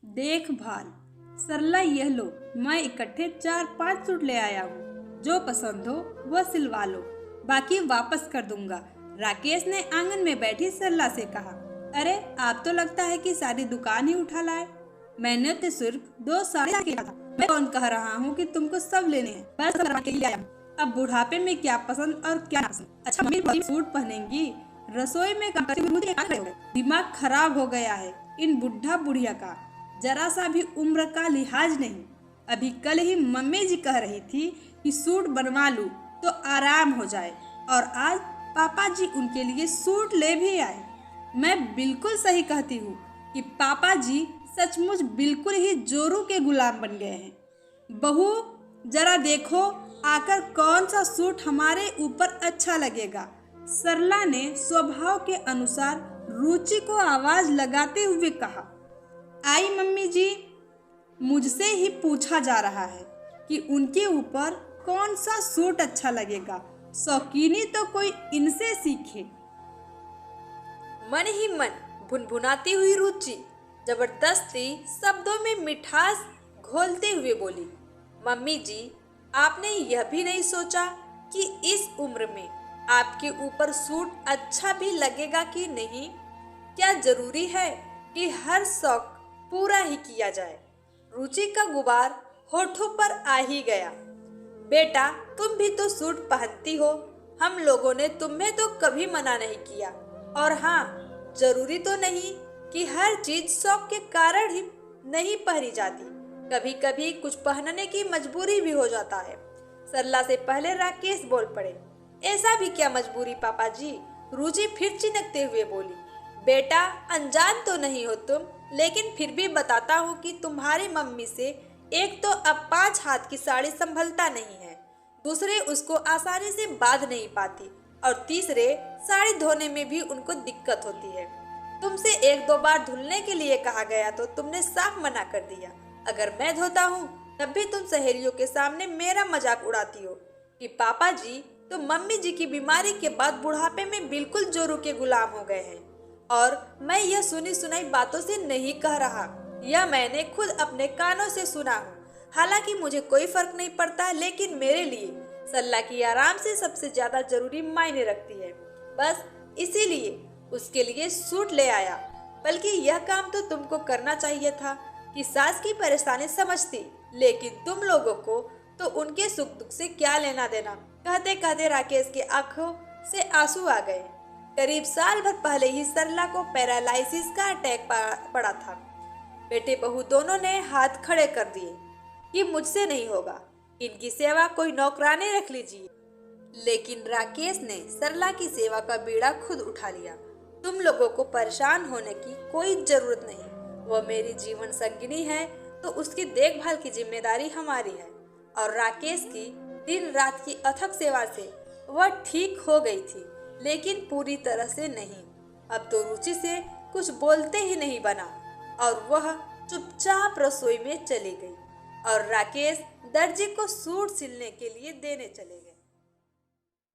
देखभाल। सरला, यह लो, मैं इकट्ठे 4-5 सूट ले आया हूँ। जो पसंद हो वह सिलवा लो, बाकी वापस कर दूंगा। राकेश ने आंगन में बैठी सरला से कहा। अरे, आप तो लगता है कि सारी दुकान ही उठा लाए। मैंने तो सिर्फ 2 साड़ी किया था। मैं कौन कह रहा हूँ कि तुमको सब लेने हैं, बस करवा के लिए आया हूँ। अब बुढ़ापे में क्या पसंद और क्या नापसंद। अच्छा, मम्मी सूट पहनेंगी, रसोई में काम करती हुई मुझे क्या करोगे? दिमाग खराब हो गया है इन बुढ़ा बुढ़िया का। जरा सा भी उम्र का लिहाज नहीं। अभी कल ही मम्मी जी कह रही थी कि सूट बनवा लूं तो आराम हो जाए, और आज पापा जी उनके लिए सूट ले भी आए। मैं बिल्कुल सही कहती हूँ कि पापा जी सचमुच बिल्कुल ही जोरू के गुलाम बन गए हैं। बहू, जरा देखो आकर कौन सा सूट हमारे ऊपर अच्छा लगेगा। सरला ने स्वभाव के अनुसार रुचि को आवाज लगाते हुए कहा। आई मम्मी जी, मुझसे ही पूछा जा रहा है कि उनके ऊपर कौन सा सूट अच्छा लगेगा। शौकीनी तो कोई इनसे सीखे। मन ही मन भुनभुनाती हुई रुचि जबरदस्ती शब्दों में मिठास घोलते हुए बोली। मम्मी जी, आपने यह भी नहीं सोचा कि इस उम्र में आपके ऊपर सूट अच्छा भी लगेगा कि नहीं? क्या जरूरी है कि हर शौक पूरा ही किया जाए? रुचि का गुबार होठों पर आ ही गया। बेटा, तुम भी तो सूट पहनती हो। हम लोगों ने तुम्हें तो कभी मना नहीं किया। और हाँ, जरूरी तो नहीं कि हर चीज शौक के कारण ही नहीं पहनी जाती। कभी कभी कुछ पहनने की मजबूरी भी हो जाता है। सरला से पहले राकेश बोल पड़े। ऐसा भी क्या मजबूरी पापा जी? रुचि फिर चिनकते हुए बोली। बेटा, अनजान तो नहीं हो तुम, लेकिन फिर भी बताता हूँ कि तुम्हारी मम्मी से एक तो अब 5 हाथ की साड़ी संभलता नहीं है, दूसरे उसको आसानी से बांध नहीं पाती, और तीसरे साड़ी धोने में भी उनको दिक्कत होती है। तुमसे 1-2 बार धुलने के लिए कहा गया तो तुमने साफ मना कर दिया। अगर मैं धोता हूँ तब भी तुम सहेलियों के सामने मेरा मजाक उड़ाती हो कि पापा जी तो मम्मी जी की बीमारी के बाद बुढ़ापे में बिल्कुल जोरू के गुलाम हो गए हैं। और मैं यह सुनी सुनाई बातों से नहीं कह रहा, यह मैंने खुद अपने कानों से सुना हूँ। हालांकि मुझे कोई फर्क नहीं पड़ता, लेकिन मेरे लिए सरला की आराम से सबसे ज्यादा जरूरी मायने रखती है। बस इसीलिए उसके लिए सूट ले आया। बल्कि यह काम तो तुमको करना चाहिए था कि सास की परेशानी समझती, लेकिन तुम लोगों को तो उनके सुख दुख से क्या लेना देना। कहते कहते राकेश की आंखों से आंसू आ गए। करीब साल भर पहले ही सरला को पैरालाइसिस का अटैक पड़ा था। बेटे बहू दोनों ने हाथ खड़े कर दिए कि मुझसे नहीं होगा, इनकी सेवा कोई नौकरानी रख लीजिए। लेकिन राकेश ने सरला की सेवा का बीड़ा खुद उठा लिया। तुम लोगों को परेशान होने की कोई जरूरत नहीं। वह मेरी जीवन संगिनी है, तो उसकी देखभाल की जिम्मेदारी हमारी है। और राकेश की दिन रात की अथक सेवा से वह ठीक हो गई थी, लेकिन पूरी तरह से नहीं। अब तो रुचि से कुछ बोलते ही नहीं बना, और वह चुपचाप रसोई में चली गई और राकेश दर्जी को सूट सिलने के लिए देने चले गए।